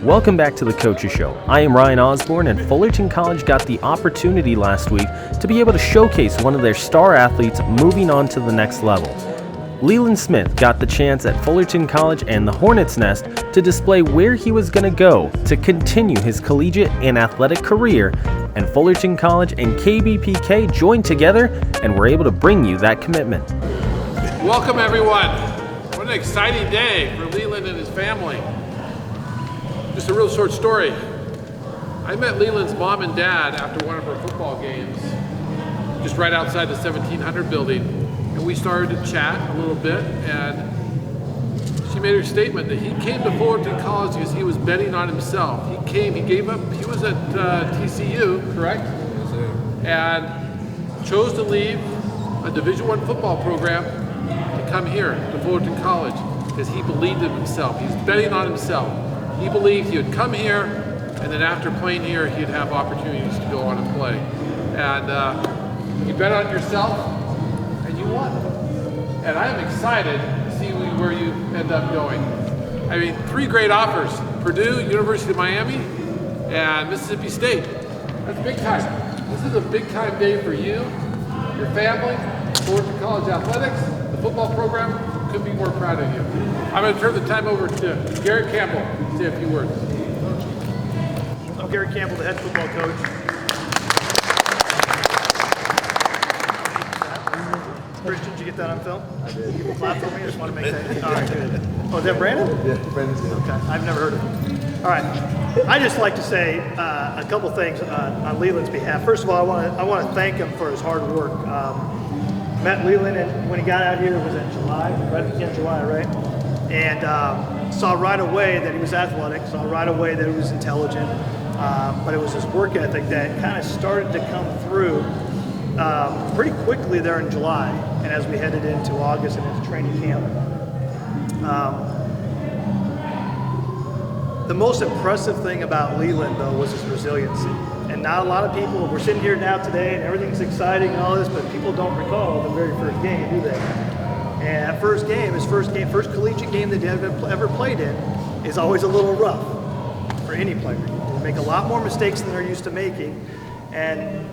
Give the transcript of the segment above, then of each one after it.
Welcome back to the Coaches Show. I am Ryan Osborne, and Fullerton College got the opportunity last week to be able to showcase one of their star athletes moving on to the next level. Leland Smith got the chance at Fullerton College and the Hornet's Nest to display where he was going to go to continue his collegiate and athletic career, and Fullerton College and KBPK joined together and were able to bring you that commitment. Welcome everyone. What an exciting day for Leland and his family. Just a real short story. I met Leland's mom and dad after one of our football games, just right outside the 1700 building, and we started to chat a little bit, and she made her statement that he came to Fullerton College because he was betting on himself. He gave up, he was at TCU, correct? Yes, sir. And chose to leave a Division I football program to come here to Fullerton College because he believed in himself. He's betting on himself. He believed he would come here, and then after playing here, he'd have opportunities to go on and play. And you bet on yourself, and you won. And I am excited to see where you end up going. I mean, 3 great offers: Purdue, University of Miami, and Mississippi State. That's big time. This is a big time day for you, your family, Fullerton College athletics, the football program. Couldn't be more proud of you. I'm going to turn the time over to Garrett Campbell to say a few words. I'm Garrett Campbell, the head football coach. Christian, did you get that on film? I did. You can clap for me? I just want to make that. All right, good. Oh, is that Brandon? Yeah, Brandon's good. Okay, I've never heard of him. All right. I just like to say a couple things on Leland's behalf. First of all, I want to thank him for his hard work. Met Leland, and when he got out here, it was in July, right at the end of July, right? And saw right away that he was athletic, saw right away that he was intelligent, but it was his work ethic that kind of started to come through pretty quickly there in July, and as we headed into August and into training camp. The most impressive thing about Leland, though, was his resiliency. And not a lot of people, we're sitting here now today and everything's exciting and all this, but people don't recall the very first game, do they? And that first game, his first collegiate game that he ever played in, is always a little rough for any player. They make a lot more mistakes than they're used to making. And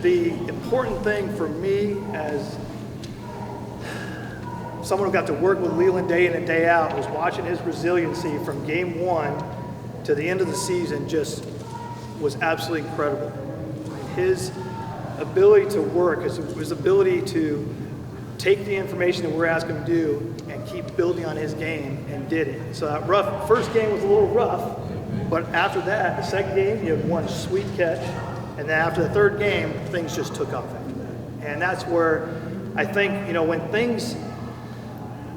the important thing for me as someone who got to work with Leland day in and day out was watching his resiliency from game 1 to the end of the season just was absolutely incredible. His ability to work, his ability to take the information that we're asking him to do and keep building on his game, and did it. So that first game was a little rough, but after that, the second game, he had one sweet catch, and then after the third game, things just took off after that. And that's where I think,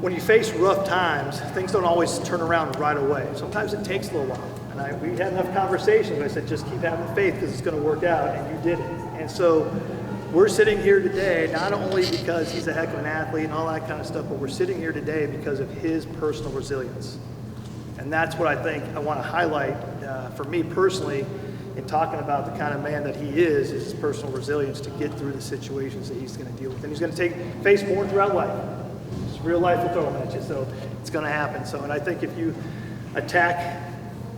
when you face rough times, things don't always turn around right away. Sometimes it takes a little while. And we had enough conversations. I said, just keep having faith because it's going to work out, and you did it. And so we're sitting here today, not only because he's a heck of an athlete and all that kind of stuff, but we're sitting here today because of his personal resilience. And that's what I think I want to highlight for me personally in talking about the kind of man that he is his personal resilience to get through the situations that he's going to deal with. And he's going to face more throughout life. It's real life will throw them at you, so it's going to happen. So, and I think if you attack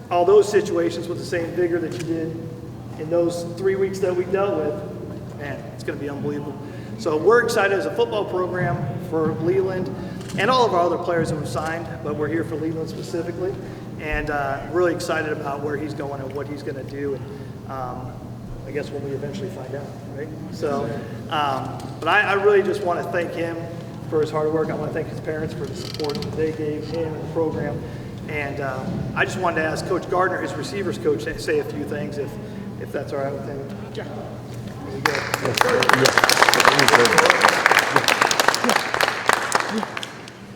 all those situations with the same vigor that you did in those 3 weeks that we dealt with, man, it's going to be unbelievable. So we're excited as a football program for Leland and all of our other players who have signed, but we're here for Leland specifically, and really excited about where he's going and what he's going to do. And I guess when we eventually find out, right? So, but I really just want to thank him for his hard work. I want to thank his parents for the support that they gave him and the program. And I just wanted to ask Coach Gardner, his receivers coach, to say a few things, if that's all right with him. Yeah. There we go.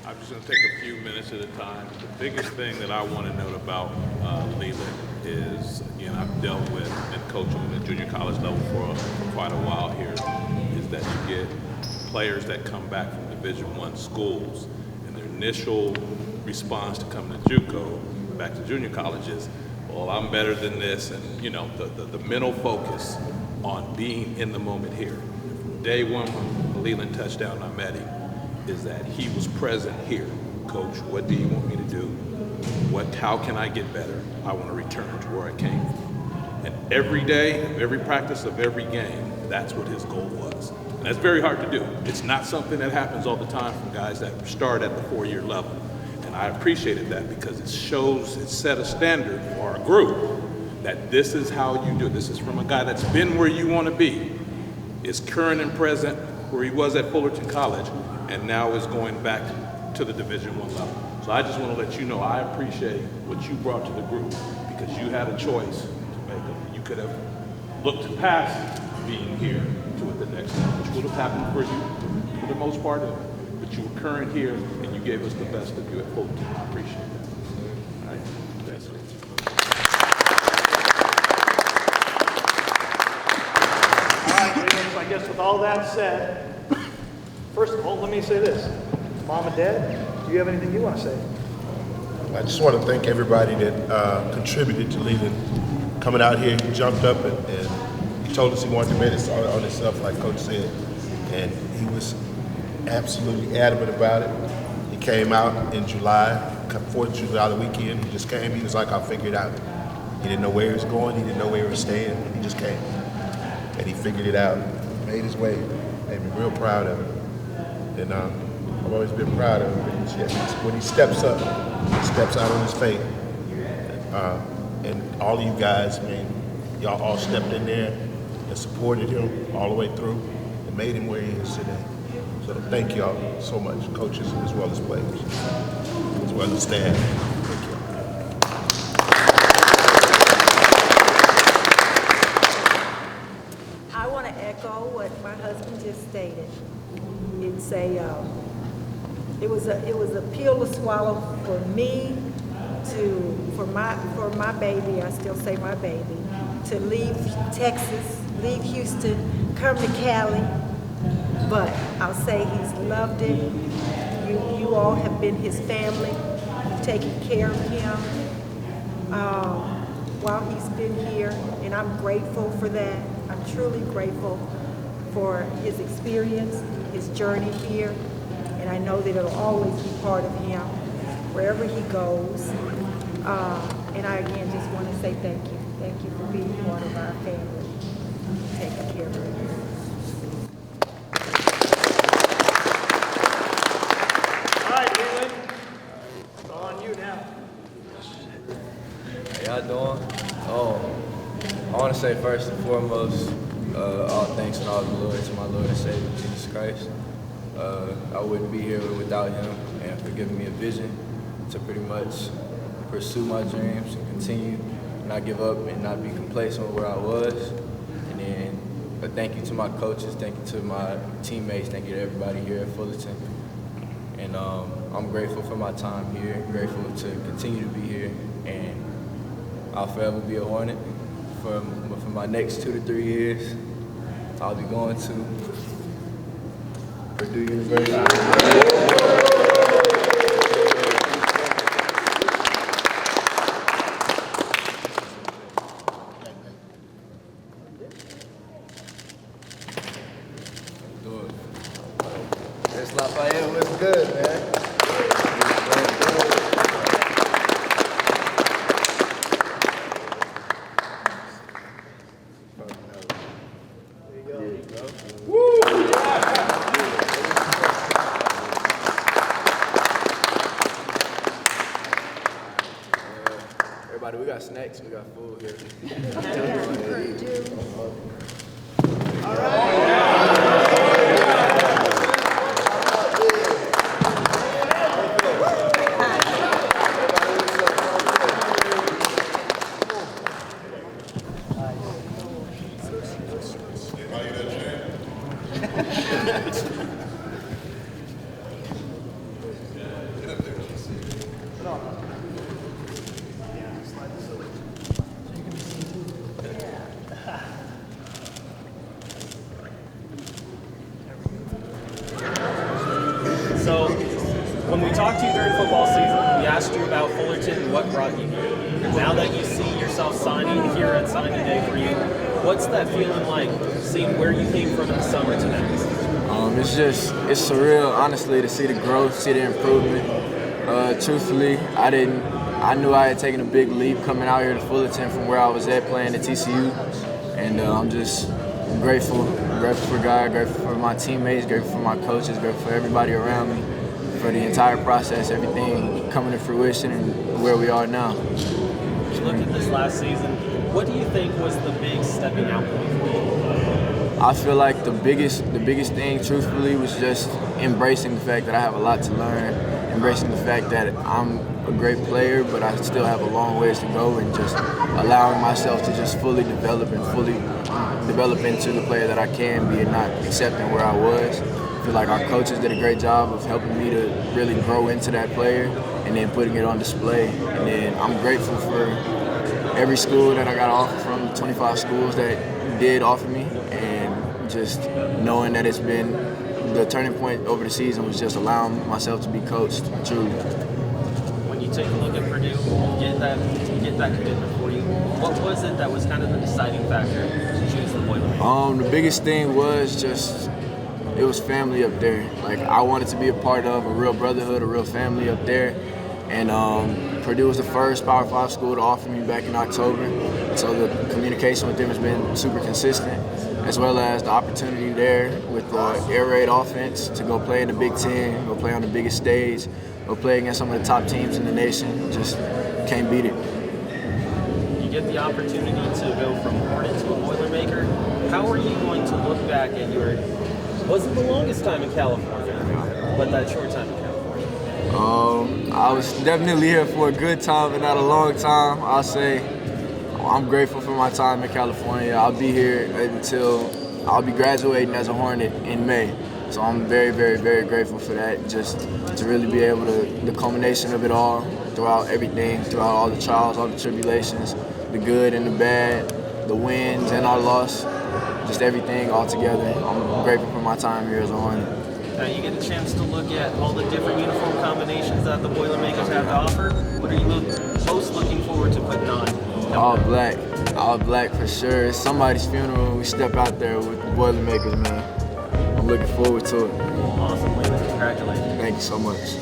I'm just going to take a few minutes at a time. The biggest thing that I want to note about Leland is, I've dealt with and coaching at the junior college level for quite a while here, is that you get players that come back from Division I schools, and their initial response to coming to JUCO, back to junior colleges, well, I'm better than this, and the mental focus on being in the moment here. From day one when Leland touchdown, I met him, is that he was present here. Coach, what do you want me to do? how can I get better? I want to return to where I came from. And every day, of every practice, of every game, that's what his goal was. And that's very hard to do. It's not something that happens all the time from guys that start at the 4-year level. And I appreciated that because it set a standard for our group that this is how you do it. This is from a guy that's been where you want to be, is current and present where he was at Fullerton College, and now is going back to the Division I level. So I just want to let you know I appreciate what you brought to the group because you had a choice to make. You could have looked past being here to the next level, which would have happened for you for the most part, but you were current here and you gave us the best of you at Fullerton. I appreciate that. All right, that's it. All right, so I guess with all that said, first of all, let me say this. Mom and Dad, do you have anything you want to say? I just want to thank everybody that contributed to Leland coming out here. He jumped up and he told us he wanted to bet on himself, like Coach said, and he was absolutely adamant about it. He came out in July, 4th of July, the weekend. He just came. He was like, I'll figure it out. He didn't know where he was going. He didn't know where he was staying. He just came, and he figured it out. Made his way. Made me real proud of him. And I've always been proud of him. When he steps up, he steps out on his faith. And all of you guys, y'all all stepped in there and supported him all the way through and made him where he is today. So thank y'all so much, coaches as well as players, as well as staff. Thank you. I want to echo what my husband just stated. It's it was a pill to swallow for me for my baby, I still say my baby, to leave Texas, leave Houston, come to Cali. But I'll say he's loved it. You all have been his family. You've taken care of him while he's been here, and I'm grateful for that. I'm truly grateful for his experience, his journey here, and I know that it'll always be part of him wherever he goes. And I again just want to say thank you. Thank you for being part of our family, taking care of him. All right, Leland, it's on you now. How y'all doing? I want to say first and foremost, all thanks and all glory to my Lord and Savior, Jesus Christ. I wouldn't be here without him and for giving me a vision to pretty much pursue my dreams and continue, not give up and not be complacent with where I was. And then a thank you to my coaches, thank you to my teammates, thank you to everybody here at Fullerton. And I'm grateful for my time here, grateful to continue to be here, and I'll forever be a Hornet. For my next 2 to 3 years, I'll be going to Purdue University. This Lafayette was good, man. Everybody, we got snacks, we got food here. All right. So, when we talked to you during football season, we asked you about Fullerton and what brought you here. Now that you see yourself signing here at signing day for you, what's that feeling like, seeing where you came from in the summer to now? It's surreal, honestly, to see the growth, see the improvement. Truthfully, I didn't I knew I had taken a big leap coming out here to Fullerton from where I was at playing at TCU, and I'm just grateful for God, grateful for my teammates, grateful for my coaches, grateful for everybody around me, for the entire process, everything coming to fruition and where we are now. You look at this last season, what do you think was the big stepping out point for you? I feel like the biggest thing, truthfully, was just embracing the fact that I have a lot to learn, embracing the fact that I'm a great player, but I still have a long ways to go, and just allowing myself to just fully develop and fully develop into the player that I can be, and not accepting where I was. I feel like our coaches did a great job of helping me to really grow into that player and then putting it on display. And then I'm grateful for every school that I got offered from, the 25 schools that did offer me, and just knowing that it's been the turning point over the season was just allowing myself to be coached truly. When you take a look at Purdue, get that commitment for you, what was it that was kind of the deciding factor to choose the Boilermakers? The biggest thing was just, it was family up there. Like, I wanted to be a part of a real brotherhood, a real family up there. And Purdue was the first Power 5 school to offer me back in October. So the communication with them has been super consistent, as well as the opportunity there with the air raid offense to go play in the Big Ten, go play on the biggest stage, go play against some of the top teams in the nation. Just can't beat it. You get the opportunity to go from Hornet to a Boilermaker. How are you going to look back at your, wasn't the longest time in California, but that short time in California? I was definitely here for a good time, but not a long time. I'll say I'm grateful for my time in California. I'll be here until I'll be graduating as a Hornet in May. So I'm very, very, very grateful for that, just to really be able to, the culmination of it all, throughout everything, throughout all the trials, all the tribulations, the good and the bad, the wins and our loss, just everything all together. I'm grateful for my time here as a Hornet. Now you get a chance to look at all the different uniform combinations that the Boilermakers have to offer. What are you most looking forward to putting on? All black for sure. It's somebody's funeral when we step out there with the Boilermakers, man. I'm looking forward to it. Awesome, Leland. Congratulations. Thank you so much.